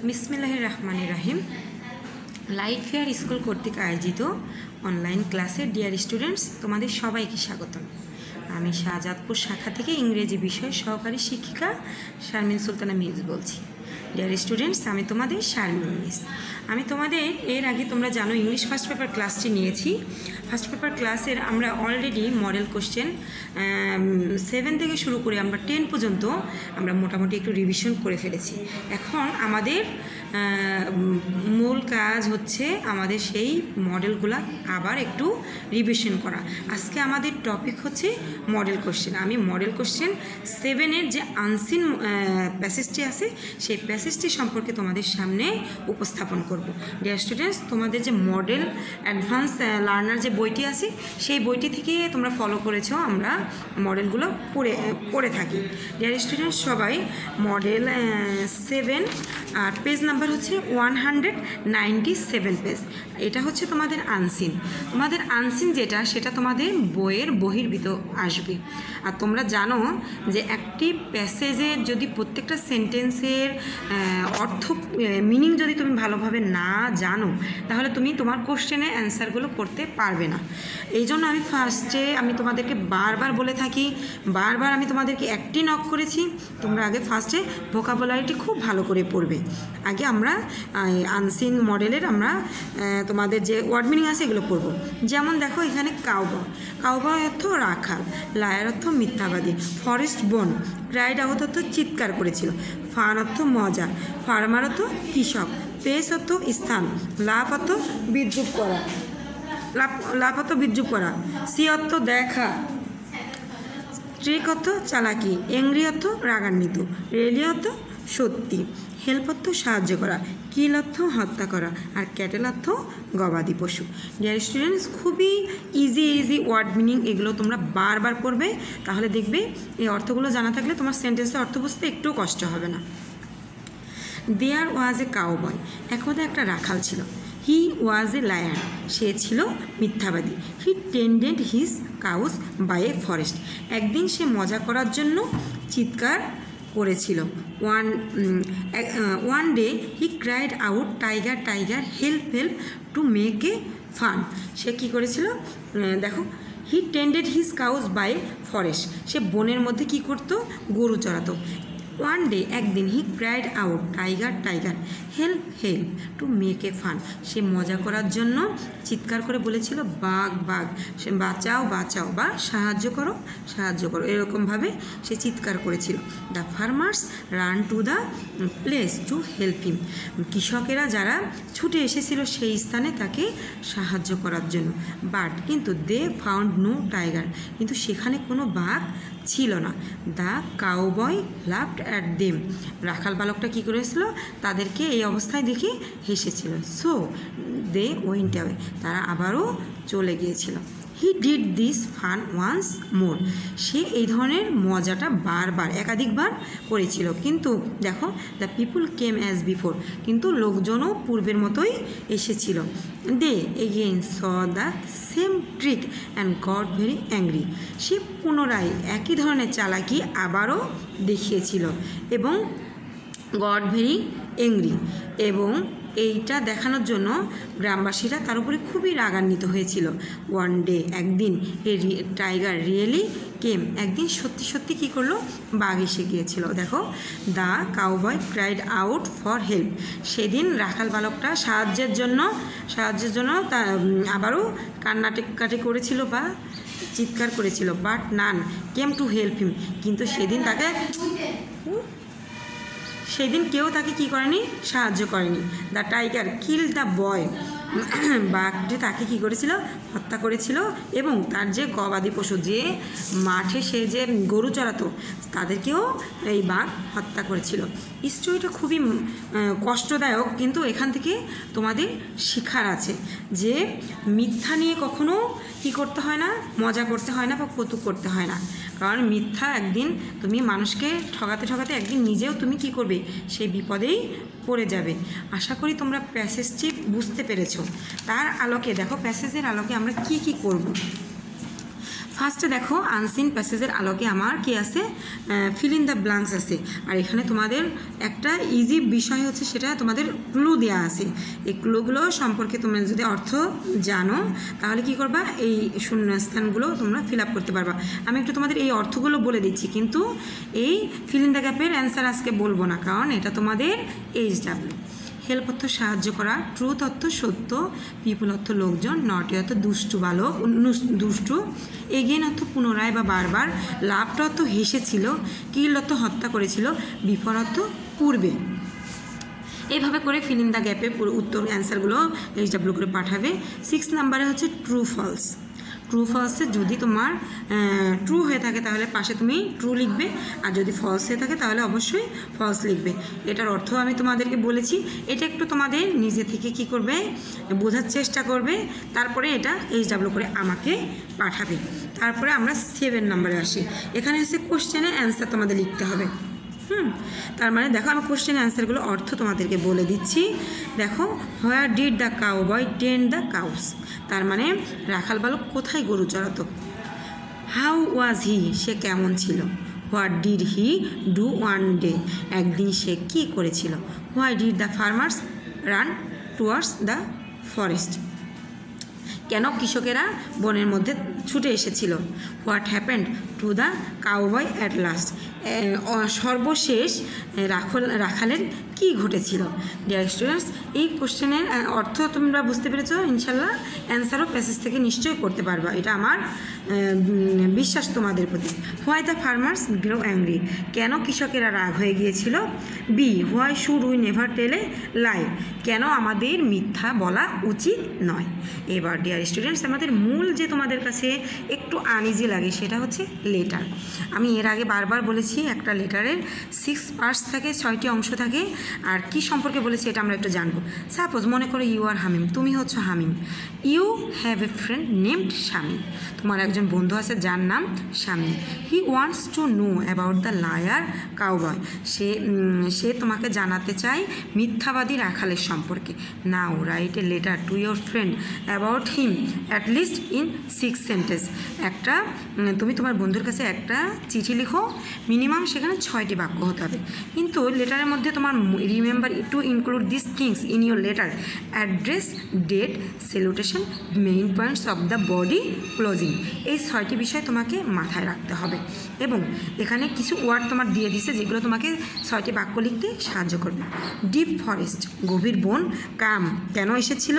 বিসমিল্লাহির রহমানির রহিম। Light fair school কর্তৃক আয়োজিত অনলাইন ক্লাসে ডিয়ার স্টুডেন্টস, তোমাদের সবাইকে স্বাগতম। আমি শাহজাদপুর শাখা থেকে ইংরেজি বিষয় সহকারী শিক্ষিকা শারমিন সুলতানা মিস বলছি। ডিয়ার স্টুডেন্টস, আমি তোমাদের শারমিন মিস। আমি তোমাদের এর আগে তোমরা জানো ইংলিশ ফার্স্ট পেপার ক্লাসটি নিয়েছি। ফার্স্ট পেপার ক্লাসের আমরা অলরেডি মডেল কোশ্চেন 7 থেকে শুরু করে আমরা 10 পর্যন্ত আমরা মোটামুটি একটু রিভিশন করে ফেলেছি। এখন আমাদের মূল কাজ হচ্ছে আমাদের সেই মডেলগুলো আবার একটু রিভিশন করা। আজকে আমাদের টপিক হচ্ছে মডেল কোশ্চেন। আমি মডেল কোশ্চেন 7-এর যে আনসিন প্যাসেজটি আছে সেই প্যাসেজটি সম্পর্কে তোমাদের সামনে উপস্থাপন করব। ডিয়ার স্টুডেন্টস, তোমাদের যে মডেল অ্যাডভান্স লার্নার যে বইটি আছে সেই বইটি থেকে তোমরা ফলো করেছো, আমরা মডেলগুলো পড়ে থাকি। ডিয়ার স্টুডেন্টস, সবাই মডেল 7 আর পেজ নাম্বার হচ্ছে 197 পেজ। এটা হচ্ছে তোমাদের আনসিন। তোমাদের আনসিন যেটা সেটা তোমাদের বইয়ের বহির্ভূত আসবে। আর তোমরা জানো যে একটি প্যাসেজের যদি প্রত্যেকটা সেন্টেন্সের অর্থ মিনিং যদি তুমি ভালোভাবে না জানো তাহলে তুমি তোমার কোশ্চেনের অ্যান্সারগুলো করতে পারবে না। এই জন্য আমি ফার্স্টে তোমাদেরকে বারবার বলে থাকি, বারবার আমি তোমাদেরকে একটি নক করেছি, তোমরা আগে ফার্স্টে ভোকাবুলারিটি খুব ভালো করে পড়বে। আগে আমরা আনসিন মডেলের আমরা তোমাদের যে ওয়ার্ড মিনিং আছে এগুলো পড়বো। যেমন দেখো এখানে কাউবয় অর্থ রাখাল, লায়ার অর্থ মিথ্যাবাদী, ফরেস্ট বন, ক্রাইড আউট অর্থ চিৎকার করেছিল, ফান অর্থ মজা, ফার্মার অর্থ কৃষক, প্লেস অর্থ স্থান, লাভ অর্থ বিদ্রুপ করা, লাভ অর্থ বিদ্রুপ করা, সি অর্থ দেখা, ট্রিক অর্থ চালাকি, এংরি অর্থ রাগান্বিত, রেলি অর্থ সত্যি, হেল্প অর্থ সাহায্য করা, কিল অর্থ হত্যা করা, আর ক্যাটেল অর্থ গবাদি পশু। ডিয়ার স্টুডেন্টস, খুবই ইজি ওয়ার্ড মিনিং, এগুলো তোমরা বারবার পড়বে, তাহলে দেখবে এই অর্থগুলো জানা থাকলে তোমার সেন্টেন্সের অর্থ বুঝতে একটু কষ্ট হবে না। দেয়ার ওয়াজ এ কাউবয়, একদা একটা রাখাল ছিল। হি ওয়াজ এ লায়ার, সে ছিল মিথ্যাবাদী। He tended his cows by a forest, একদিন সে মজা করার জন্য চিৎকার করেছিল। One day he cried out tiger tiger help help to make a fun. সে কী করেছিল দেখো, he tended his cows by forest, সে বনের মধ্যে কী করতো, গরু চড়াতো। ওয়ান ডে, একদিন, he cried out tiger tiger help help to make a fun, সে মজা করার জন্য চিৎকার করে বলেছিল বাঘ বাঘ, সে বাঁচাও বাঁচাও বা সাহায্য করো সাহায্য করো, এরকমভাবে সে চিৎকার করেছিল। The farmers run to the place to help হিম, কৃষকেরা যারা ছুটে এসেছিল সেই স্থানে তাকে সাহায্য করার জন্য। বাট, কিন্তু দে ফাউন্ড নো টাইগার, কিন্তু সেখানে কোনো বাঘ ছিল না। The cowboy laughed at them, রাখাল বালকটা কী করেছিল, তাদেরকে এই অবস্থায় দেখে হেসেছিল। সো দে ওয়েন্ট অ্যাওয়ে, তারা আবারও চলে গিয়েছিল। He did this fun once more, সে এই ধরনের মজাটা বারবার একাধিকবার করেছিল। কিন্তু দেখো, the people came as before, কিন্তু লোকজনও পূর্বের মতোই এসেছিল। They again saw the same trick and got very angry, সে পুনরায় একই ধরনের চালাকি আবারও দেখিয়েছিল এবং গট ভেরি অ্যাংরি, এবং এইটা দেখানোর জন্য গ্রামবাসীরা তার উপরে খুবই রাগান্বিত হয়েছিল। ওয়ান ডে, একদিন, এ টাইগার রিয়েলি কেম, একদিন সত্যি সত্যি কী করলো, বাঘ এসে গিয়েছিল। দেখো, the cowboy cried out for help, সেদিন রাখাল বালকটা সাহায্যের জন্য তা আবারও কান্নাকাটি করেছিল বা চিৎকার করেছিল। But none came to help him, কিন্তু সেদিন কেউ তাকে কী করেনি, সাহায্য করেনি। The tiger kill the boy, বাঘটি তাকে কী করেছিল, হত্যা করেছিল, এবং তার যে গবাদি পশু, যে মাঠে সে যে গরু চড়াতো তাদেরকেও এই বাঘ হত্যা করেছিল। স্টোরিটা খুবই কষ্টদায়ক, কিন্তু এখান থেকে তোমাদের শিক্ষার আছে যে মিথ্যা নিয়ে কখনো কী করতে হয় না, মজা করতে হয় না বা কৌতুক করতে হয় না। কারণ মিথ্যা একদিন তুমি মানুষকে ঠকাতে ঠকাতে একদিন নিজেও তুমি কী করবে, সেই বিপদেই পড়ে যাবে। আশা করি তোমরা প্যাসেজটি বুঝতে পেরেছো। তার আলোকে দেখো, প্যাসেজের আলোকে আমরা কি করব। ফার্স্টে দেখো আনসিন প্যাসেজের আলোকে আমার কি আছে, ফিল ইন দ্য ব্ল্যাঙ্কস আছে। আর এখানে তোমাদের একটা ইজি বিষয় হচ্ছে, সেটা তোমাদের ক্লু দেওয়া আছে। এই ক্লুগুলো সম্পর্কে তোমরা যদি অর্থ জানো তাহলে কি করবা, এই শূন্যস্থানগুলো তোমরা ফিল আপ করতে পারবা। আমি একটু তোমাদের এই অর্থগুলো বলে দিচ্ছি, কিন্তু এই ফিল ইন দ্য গ্যাপের অ্যান্সার আজকে বলবো না, কারণ এটা তোমাদের HW। হেল্প অর্থ সাহায্য করা, ট্রুথ অর্থ সত্য, পিপুল অর্থ লোকজন, নটি অর্থ দুষ্টু বালক দুষ্টু, এগেন অর্থ পুনরায় বা বারবার, লাভটা অর্থ হেসেছিল, কিল অর্থ হত্যা করেছিল, বিফোর অর্থ পূর্বে। এইভাবে করে ফিল ইন দ্য গ্যাপে পুরো উত্তর অ্যান্সারগুলো HW করে পাঠাবে। 6 নাম্বারে হচ্ছে ট্রু ফলস। ট্রু ফলসে যদি তোমার ট্রু হয়ে থাকে তাহলে পাশে তুমি ট্রু লিখবে, আর যদি ফলস হয়ে থাকে তাহলে অবশ্যই ফলস লিখবে। এটার অর্থ আমি তোমাদেরকে বলেছি, এটা একটু তোমাদের নিজে থেকে কি করবে, বোঝার চেষ্টা করবে, তারপরে এটা HW করে আমাকে পাঠাবে। তারপরে আমরা 7 নাম্বারে আসি। এখানে হচ্ছে কোশ্চেনের অ্যান্সার তোমাদের লিখতে হবে। তার মানে দেখো আমি কোশ্চেনের অ্যান্সারগুলো অর্থ তোমাদেরকে বলে দিচ্ছি। দেখো, where did the cow boy tend the cows, তার মানে রাখাল বালক কোথায় গরু চড়াতো। হাউ ওয়াজ হি, সে কেমন ছিল। What did he do one day, একদিন সে কী করেছিল। Why did the farmers run towards the forest, কেন কৃষকেরা বনের মধ্যে ছুটে এসেছিল। What happened to the cowboy at last, সর্বশেষ রাখালের কি ঘটেছিল। ডিয়ার স্টুডেন্টস, এই কোশ্চেনের অর্থ তোমরা বুঝতে পেরেছো ইনশাল্লাহ। অ্যান্সারও প্যাসেজ থেকে নিশ্চয়ই করতে পারবা, এটা আমার বিশ্বাস তোমাদের প্রতি। Why the farmers grow angry, কেন কৃষকেরা রাগ হয়ে গিয়েছিল। B, why should we never tell a lie, কেন আমাদের মিথ্যা বলা উচিত নয়। এবার ডিয়ার স্টুডেন্টস, আমাদের মূল যে তোমাদের কাছে একটু আনইজি লাগে সেটা হচ্ছে লেটার। আমি এর আগে বারবার বলেছি একটা লেটারের 6 পার্টস থাকে, 6টি অংশ থাকে। আর কি সম্পর্কে বলেছি এটা আমরা একটু জানবো। সাপোজ মনে করো ইউ আর হামিম, তুমি হচ্ছ Hamim. You have a friend named Shamim, তোমার একজন বন্ধু আছে যার নাম Shamim. He wants to know about the liar cowboy, সে তোমাকে জানাতে চায় মিথ্যাবাদী রাখালের সম্পর্কে। Now write a letter to your friend about him at least in 6 sentence, তুমি তোমার বন্ধুর কাছে একটা চিঠি লিখো, মিনিমাম সেখানে 6টি বাক্য হতে হবে। কিন্তু লেটারের মধ্যে তোমার remember to include this things in your letter, address, date, salutation, main points of the body, closing, এই 6টি বিষয় তোমাকে মাথায় রাখতে হবে। এবং এখানে কিছু ওয়ার্ড তোমার দিয়ে দিছে যেগুলো তোমাকে 6টি বাক্য লিখতে সাহায্য করবে। ডিপ ফরেস্ট, গভীর বন। কাম, কেন এসেছিল।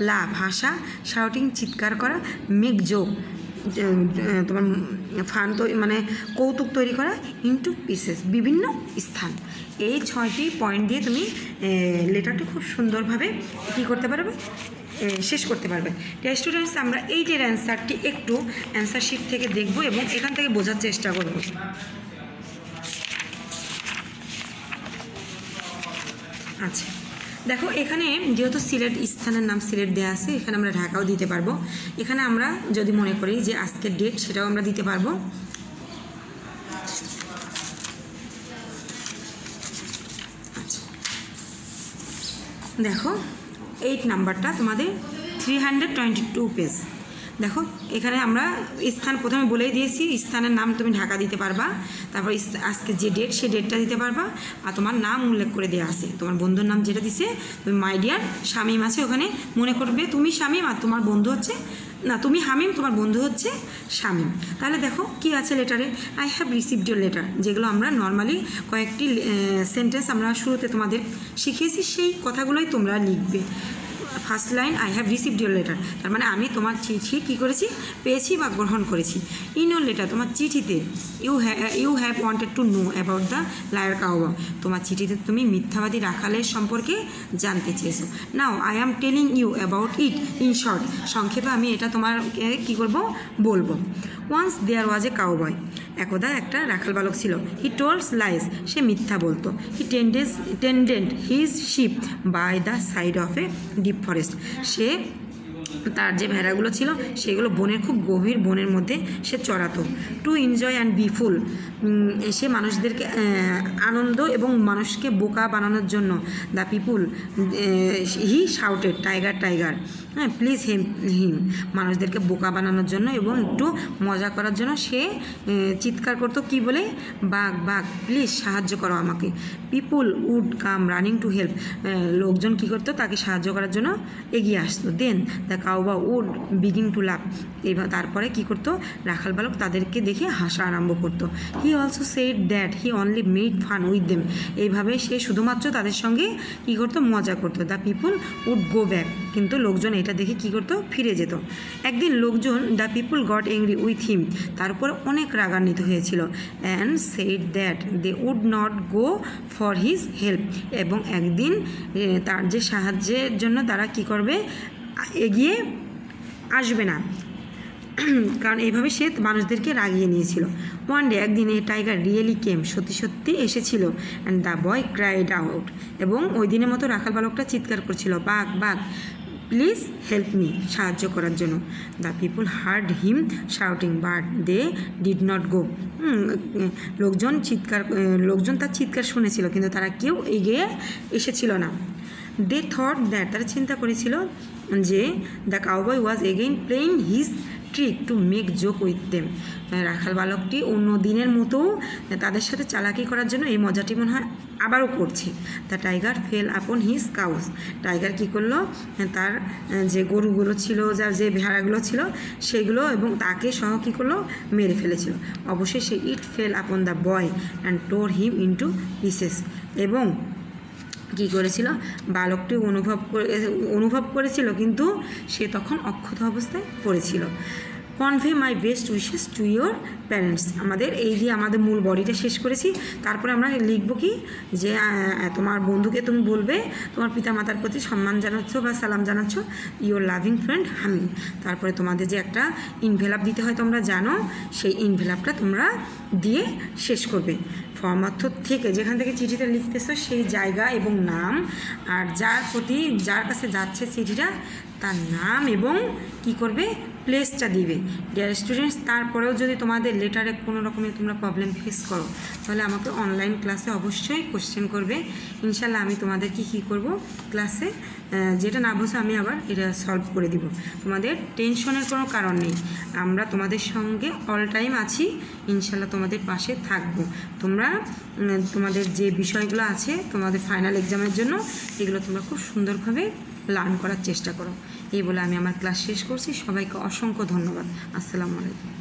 লা, ভাষা। শাউটিং, চিৎকার করা। মেক জোক, তোমার ফান মানে কৌতুক তৈরি করা। ইনটু পিসেস, বিভিন্ন স্থান। এই 6টি পয়েন্ট দিয়ে তুমি লেটারটি খুব সুন্দরভাবে কী করতে পারবে, শেষ করতে পারবে। ডিয়ার স্টুডেন্টস, আমরা এইটার অ্যান্সারটি একটু অ্যান্সার শিট থেকে দেখব এবং এখান থেকে বোঝার চেষ্টা করব। আচ্ছা, দেখো এখানে যেহেতু সিলেট স্থানের নাম সিলেট দেওয়া আছে, এখানে আমরা ঢাকাও দিতে পারবো। এখানে আমরা যদি মনে করি যে আজকের ডেট, সেটাও আমরা দিতে পারবো। আচ্ছা, দেখো 8 নাম্বারটা তোমাদের 322 পেজ। দেখো এখানে আমরা স্থান প্রথমে বলেই দিয়েছি, স্থানের নাম তুমি ঢাকা দিতে পারবা, তারপর আজকে যে ডেট সে ডেটটা দিতে পারবা, আর তোমার নাম উল্লেখ করে দেওয়া আছে। তোমার বন্ধুর নাম যেটা দিছে, তুমি মাই ডিয়ার শামিম আছে, ওখানে মনে করবে তুমি শামিম আর তোমার বন্ধু হচ্ছে, না তুমি হামিম, তোমার বন্ধু হচ্ছে শামিম। তাহলে দেখো কি আছে লেটারে, I have received your letter, যেগুলো আমরা নর্মালি কয়েকটি সেন্টেন্স আমরা শুরুতে তোমাদের শিখিয়েছি, সেই কথাগুলোই তোমরা লিখবে। First line, I have received your letter, তার মানে আমি তোমার চিঠি কী করেছি, পেয়েছি বা গ্রহণ করেছি। ইন ইউর লেটার, তোমার চিঠিতে you have wanted to know about the liar cowboy, তোমার চিঠিতে তুমি মিথ্যাবাদী রাখালের সম্পর্কে জানতে চেয়েছো। Now I am telling you about it in short, সংক্ষেপে আমি এটা তোমাকে কী করবো, বলবো। Once there was A cowboy, একদা একটা রাখাল বালক ছিল। হি টোল্ডস লাইস, সে মিথ্যা বলতো। He tended his sheep by the side of a deep forest, সে তার যে ভেড়াগুলো ছিল সেগুলো বনের খুব গভীর বনের মধ্যে সে চড়াতো। টু এনজয় অ্যান্ড বি ফুল, সে মানুষদেরকে আনন্দ এবং মানুষকে বোকা বানানোর জন্য। The people he shouted tiger tiger, হ্যাঁ, প্লিজ হিম, মানুষদেরকে বোকা বানানোর জন্য এবং একটু মজা করার জন্য সে চিৎকার করতো কি বলে, বাঘ বাঘ প্লিজ সাহায্য করো আমাকে। People would come running to help, লোকজন কী করতো তাকে সাহায্য করার জন্য এগিয়ে আসতো। Then the cowboy would begin to laugh, এবার তারপরে কী করতো, রাখাল বালক তাদেরকে দেখে হাসা আরম্ভ করতো। He also said that he only made fun with them, এইভাবে সে শুধুমাত্র তাদের সঙ্গে কী করতো, মজা করতো। The people would go back, কিন্তু লোকজন এটা দেখে কী করতো, ফিরে যেত। একদিন লোকজন the people got angry with him, তার উপর অনেক রাগান্বিত হয়েছিল। And said that they would not go for his help, এবং একদিন তার যে সাহায্যের জন্য তারা কি করবে, এগিয়ে আসবে না, কারণ এইভাবে সে মানুষদেরকে রাগিয়ে নিয়েছিল। ওয়ান ডে, একদিনে টাইগার রিয়েলি কেম, সত্যি সত্যি এসেছিল। And the boy cried out, এবং ওই দিনের মতো রাখাল বালকটা চিৎকার করছিল, বাঘ বাঘ প্লিজ হেল্প মি, সাহায্য করার জন্য। The people heard him shouting but they did not go, লোকজন তার চিৎকার শুনেছিল কিন্তু তারা কেউ এগিয়ে এসেছিল না। দে থট দ্যাট, তারা চিন্তা করেছিল যে the cowboy was again playing his trick to make joke with them, রাখাল বালকটি অন্য দিনের মতো তাদের সাথে চালাকি করার জন্য এই মজাটি মনে হয় আবারও করছে। The tiger fell upon his cows, tiger কী করলো, তার যে গরুগুলো ছিল, যার যে ভেড়াগুলো ছিল সেগুলো এবং তাকে সহ কী করলো, মেরে ফেলেছিল। অবশেষে it fell upon the boy and tore him into pieces, এবং কী করেছিল, বালকটি অনুভব করেছিল কিন্তু সে তখন অক্ষত অবস্থায় পড়েছিল। Convey my best wishes to your parents, আমাদের এই দিয়ে আমাদের মূল বডিটা শেষ করেছি। তারপরে আমরা লিখব কি, যে তোমার বন্ধুকে তুমি বলবে তোমার পিতামাতার প্রতি সম্মান জানাচ্ছ বা সালাম জানাচ্ছ, ইয়োর লাভিং ফ্রেন্ড হামি। তারপরে তোমাদের যে একটা ইনভেলাপ দিতে হয় তোমরা জানো, সেই ইনভেলাপটা তোমরা দিয়ে শেষ করবে। ফর্মার্থ থেকে যেখান থেকে চিঠিটা লিখতেছো সেই জায়গা এবং নাম, আর যার কাছে যাচ্ছে চিঠিটা তার নাম এবং কি করবে, প্লেসটা দিবে। ডিয়ার স্টুডেন্টস, তারপরেও যদি তোমাদের লেটারে কোনো রকমের তোমরা প্রবলেম ফেস করো তাহলে আমাকে অনলাইন ক্লাসে অবশ্যই কোশ্চেন করবে। ইনশাল্লাহ আমি তোমাদেরকে কী করব, ক্লাসে যেটা না বোঝো আমি আবার এটা সলভ করে দিব। তোমাদের টেনশনের কোনো কারণ নেই, আমরা তোমাদের সঙ্গে অল টাইম আছি, ইনশাল্লাহ তোমাদের পাশে থাকবো। তোমরা তোমাদের যে বিষয়গুলো আছে তোমাদের ফাইনাল এক্সামের জন্য এগুলো তোমরা খুব সুন্দরভাবে লার্ন করার চেষ্টা করো। এই বলে আমি আমার ক্লাস শেষ করছি। সবাইকে অসংখ্য ধন্যবাদ। আসসালামু আলাইকুম।